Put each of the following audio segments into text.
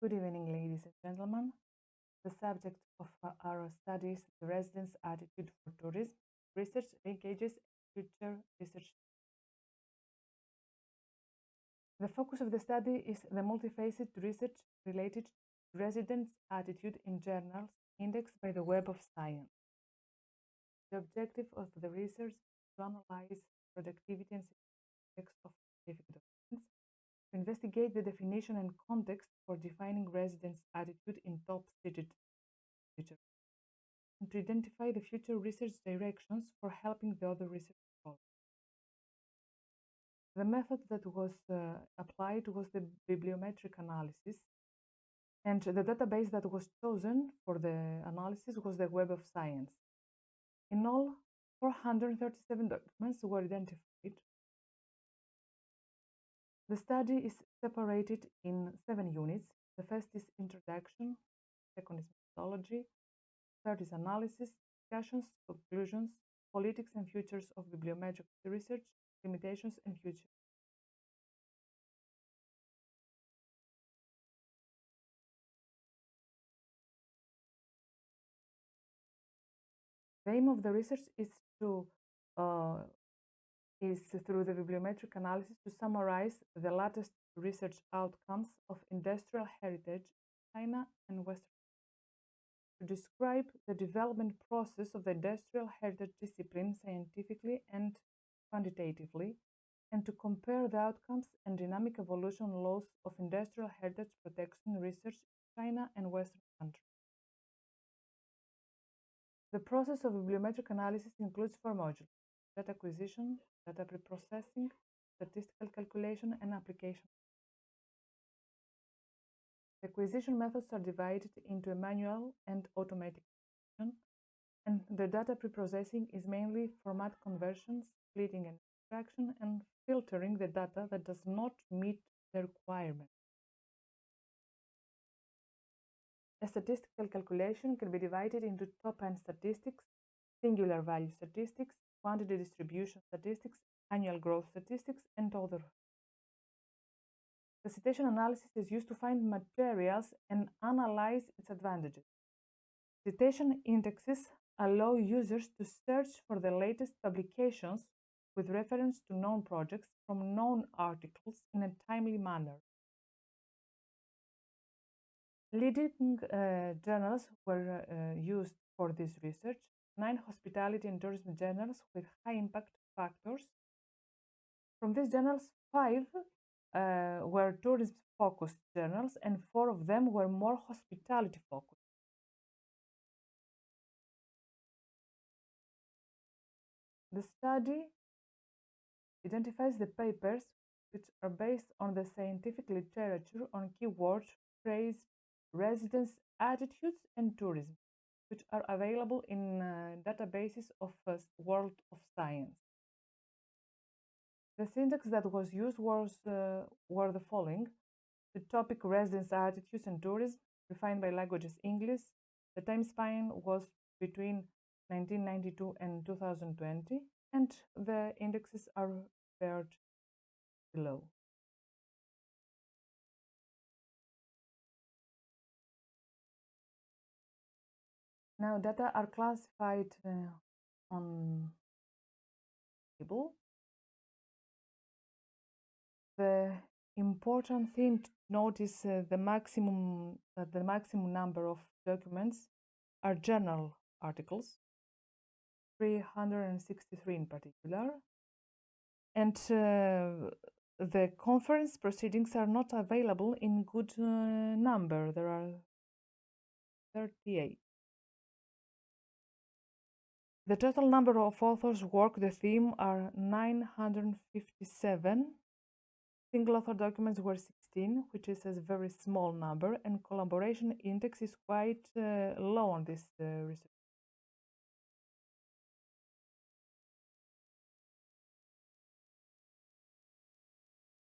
Good evening, ladies and gentlemen. The subject of our study is the residents' attitude for tourism, research, linkages, and future research. The focus of the study is the multifaceted research related to residents' attitude in journals indexed by the Web of Science. The objective of the research is to analyze productivity and text of scientific documents, to investigate the definition and context for defining residents' attitude in top-cited literature, and to identify the future research directions for helping the other research scholars. The method that was applied was the bibliometric analysis, and the database that was chosen for the analysis was the Web of Science. In all, 437 documents were identified. The study is separated in 7 units. The first is introduction, second is methodology, third is analysis, discussions, conclusions, politics and futures of bibliometric research, limitations and future. The aim of the research is through the bibliometric analysis to summarize the latest research outcomes of industrial heritage in China and Western, to describe the development process of the industrial heritage discipline scientifically and quantitatively, and to compare the outcomes and dynamic evolution laws of industrial heritage protection research in China and Western countries. The process of bibliometric analysis includes 4 modules: data acquisition, data preprocessing, statistical calculation, and application. The acquisition methods are divided into a manual and automatic acquisition, and the data preprocessing is mainly format conversion, splitting and extraction, and filtering the data that does not meet the requirement. A statistical calculation can be divided into top-end statistics, singular value statistics, quantity distribution statistics, annual growth statistics, and other. The citation analysis is used to find materials and analyze its advantages. Citation indexes allow users to search for the latest publications with reference to known projects from known articles in a timely manner. Leading journals were used for this research: 9 hospitality and tourism journals with high impact factors. From these journals, 5 were tourism-focused journals, and 4 of them were more hospitality-focused. The study identifies the papers which are based on the scientific literature on keywords, phrase, residents' attitudes, and tourism, which are available in databases of World of Science. The syntax that was used were the following: the topic residents' attitudes and tourism, defined by Languages English. The time span was between 1992 and 2020, and the indexes are paired below. Now, data are classified on table. The important thing to note is the maximum number of documents are journal articles, 363 in particular, and the conference proceedings are not available in good number. There are 38. The total number of authors work the theme are 957. Single author documents were 16, which is a very small number, and collaboration index is quite low on this research.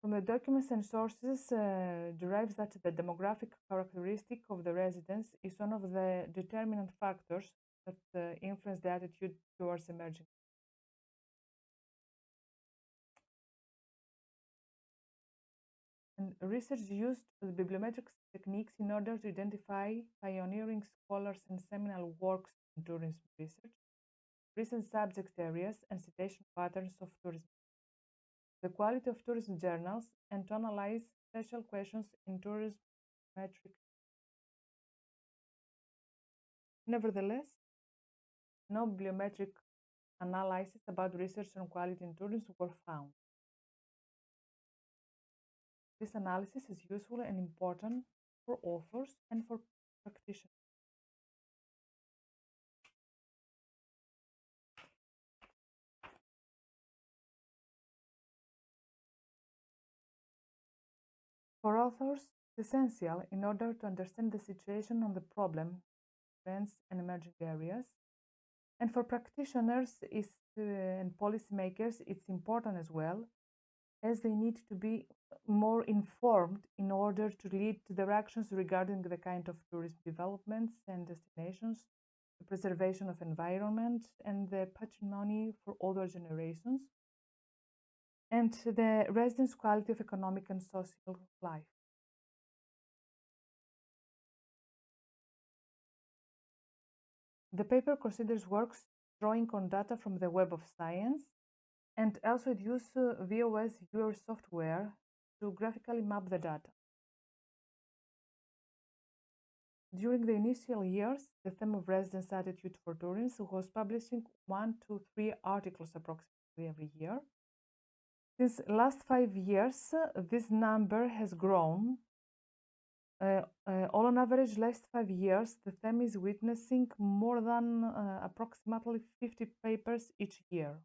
From the documents and sources derives that the demographic characteristic of the residents is one of the determinant factors that influence the attitude towards emerging. And research used the bibliometric techniques in order to identify pioneering scholars and seminal works in tourism research, recent subject areas, and citation patterns of tourism, the quality of tourism journals, and to analyze special questions in tourism metric. Nevertheless, no bibliometric analysis about research on quality in tourism were found. This analysis is useful and important for authors and for practitioners. For authors, it's essential in order to understand the situation on the problem, trends, and emerging areas. And for practitioners and policymakers, it's important as well, as they need to be more informed in order to lead to their actions regarding the kind of tourism developments and destinations, the preservation of environment and the patrimony for older generations, and the residents' quality of economic and social life. The paper considers works drawing on data from the Web of Science, and also it uses VOS viewer software to graphically map the data. During the initial years, the theme of residents' attitude for tourism was publishing 1 to 3 articles approximately every year. Since last 5 years, this number has grown. All on average, last 5 years, the theme is witnessing more than approximately 50 papers each year.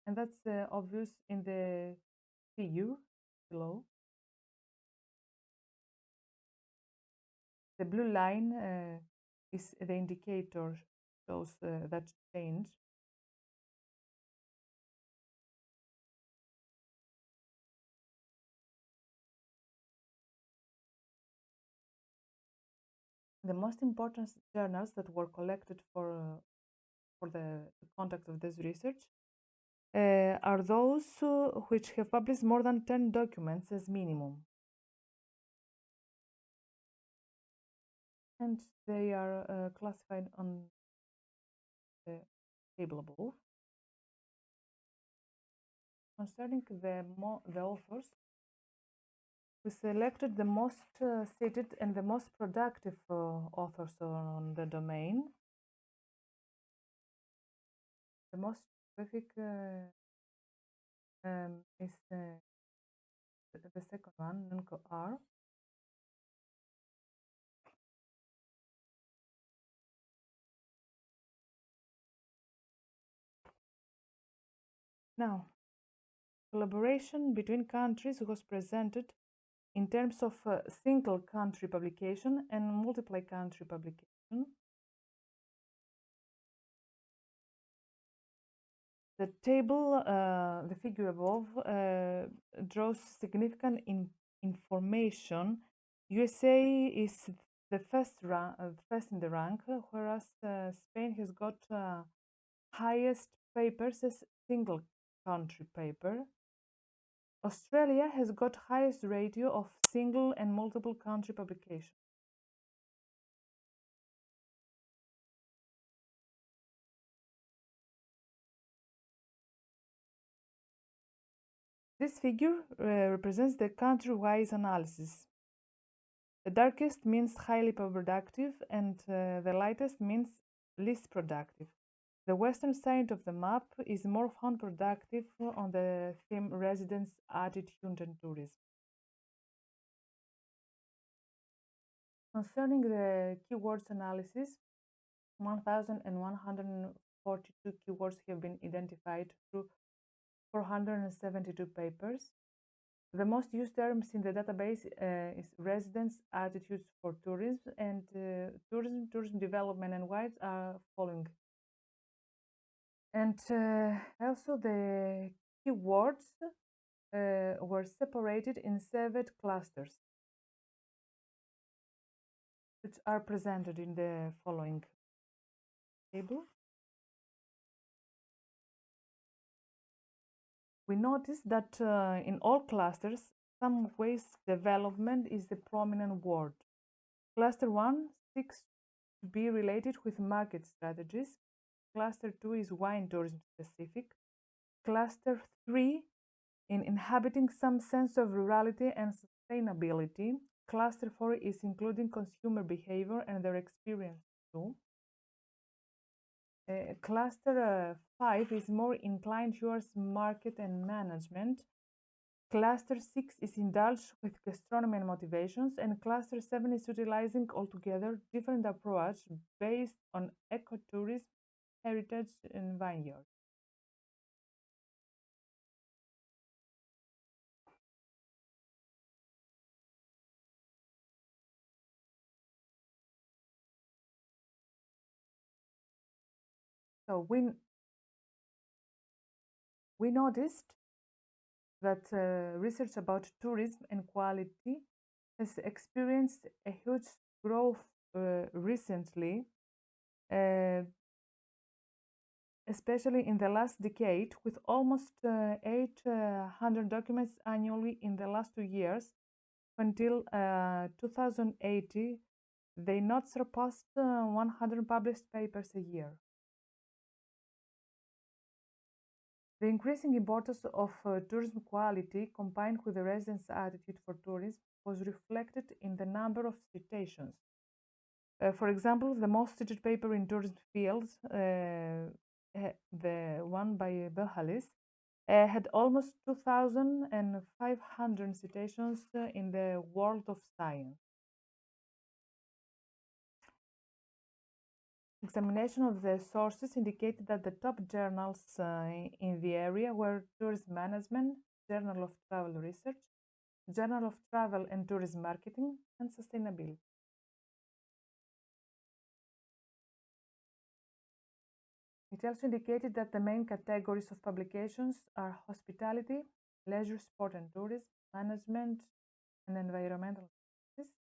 And that's obvious in the figure below. The blue line is the indicator shows that change. The most important journals that were collected for the conduct of this research are those which have published more than 10 documents as minimum. And they are classified on the table above. Concerning the authors, we selected the most cited and the most productive authors on the domain. The most specific is the second one, Nunco R. Now, collaboration between countries was presented in terms of single country publication and multiple country publication. The table, the figure above, draws significant information. USA is the first in the rank, whereas Spain has got highest papers as single country paper. Australia has got highest ratio of single and multiple country publication. This figure represents the country-wise analysis. The darkest means highly productive and the lightest means least productive. The western side of the map is more found productive on the theme residents' attitude and tourism. Concerning the keywords analysis, 1,142 keywords have been identified through 472 papers. The most used terms in the database is residents' attitudes for tourism and tourism development and why are following. And also the keywords were separated in 7 clusters, which are presented in the following table. We notice that in all clusters, some ways development is the prominent word. Cluster 1 seeks to be related with market strategies. Cluster 2 is wine tourism specific. Cluster 3 in inhabiting some sense of rurality and sustainability. Cluster 4 is including consumer behavior and their experience too. Cluster 5 is more inclined towards market and management. Cluster 6 is indulged with gastronomy and motivations, and Cluster 7 is utilizing altogether different approach based on ecotourism, heritage, and vineyards. So we noticed that research about tourism and quality has experienced a huge growth recently, uh, especially in the last decade, with almost 800 documents annually in the last 2 years. Until 2080, they not surpassed 100 published papers a year. The increasing importance of tourism quality combined with the residents' attitude for tourism was reflected in the number of citations. For example, the most cited paper in tourism fields, the one by Behalis, had almost 2,500 citations in the world of science. Examination of the sources indicated that the top journals in the area were Tourism Management, Journal of Travel Research, Journal of Travel and Tourism Marketing, and Sustainability. It also indicated that the main categories of publications are hospitality, leisure, sport and tourism, management, and environmental services.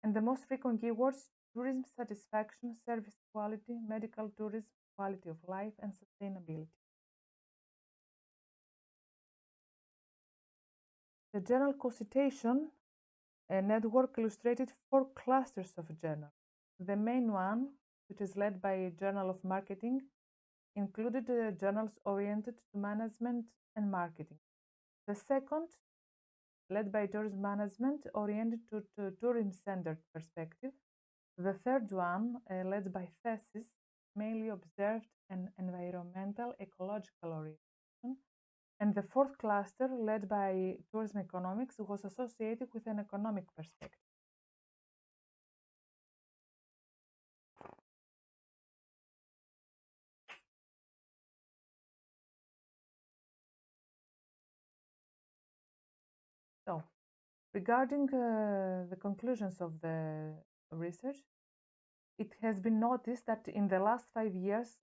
And the most frequent keywords: tourism satisfaction, service quality, medical tourism, quality of life, and sustainability. The journal co-citation network illustrated 4 clusters of journals. The main one, which is led by a Journal of Marketing, included journals oriented to management and marketing. The second, led by Tourism Management, oriented to tourism-centered perspective. The third one, led by Thesis, mainly observed an environmental ecological orientation. And the fourth cluster, led by tourism economics, was associated with an economic perspective. So, regarding the conclusions of the research, it has been noticed that in the last 5 years,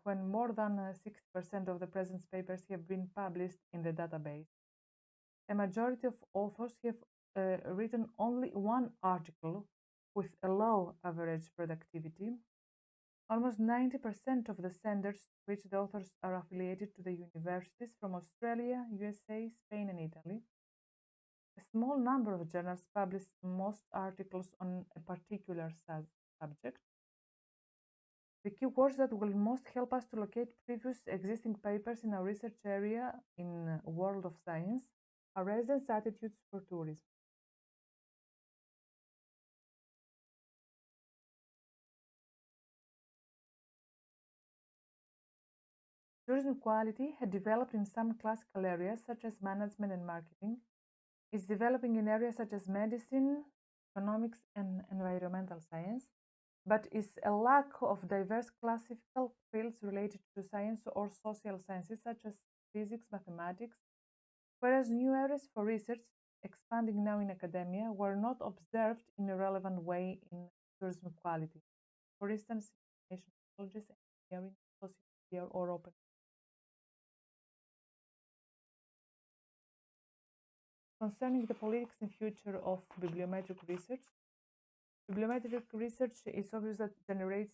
when more than 60% of the present papers have been published in the database, a majority of authors have written only one article with a low average productivity. Almost 90% of the senders to which the authors are affiliated to the universities from Australia, USA, Spain, and Italy. A small number of journals publish most articles on a particular subject. The keywords that will most help us to locate previous existing papers in our research area in world of science are residents' attitudes for tourism. Tourism quality had developed in some classical areas such as management and marketing, is developing in areas such as medicine, economics, and environmental science, but is a lack of diverse classical fields related to science or social sciences such as physics, mathematics, whereas new areas for research, expanding now in academia, were not observed in a relevant way in tourism quality. For instance, information technologies, engineering, social or open. Concerning the politics and future of bibliometric research, bibliometric research is obvious that generates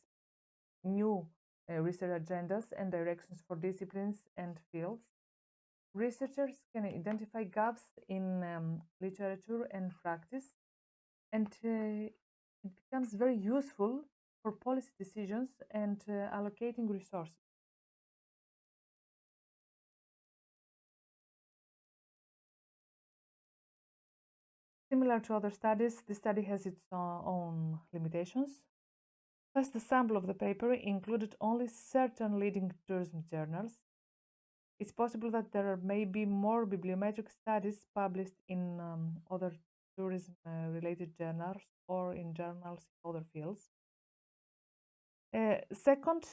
new research agendas and directions for disciplines and fields. researchers can identify gaps in literature and practice, and it becomes very useful for policy decisions and allocating resources. Similar to other studies, this study has its own limitations. First, the sample of the paper included only certain leading tourism journals. It's possible that there may be more bibliometric studies published in other tourism related journals or in journals in other fields. Second,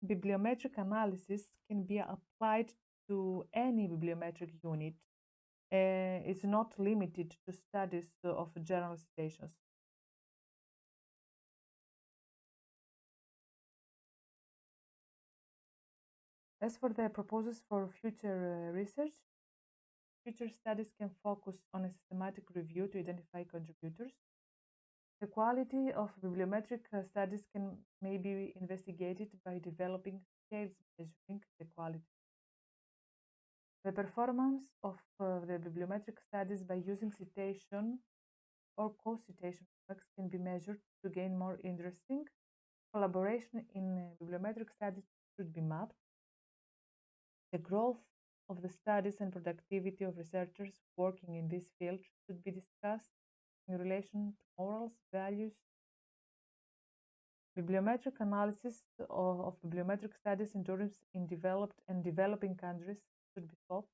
bibliometric analysis can be applied to any bibliometric unit. It's not limited to studies of journal citations. As for the proposals for future research, future studies can focus on a systematic review to identify contributors. The quality of bibliometric studies may be investigated by developing scales measuring the quality. The performance of the bibliometric studies by using citation or co-citation effects can be measured to gain more interesting. Collaboration in bibliometric studies should be mapped. The growth of the studies and productivity of researchers working in this field should be discussed in relation to morals, values. Bibliometric analysis of bibliometric studies in tourism in developed and developing countries should be taught.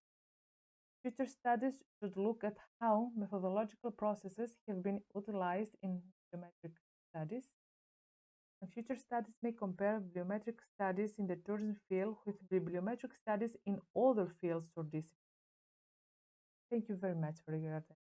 Future studies should look at how methodological processes have been utilized in bibliometric studies. And future studies may compare bibliometric studies in the tourism field with bibliometric studies in other fields or disciplines. Thank you very much for your attention.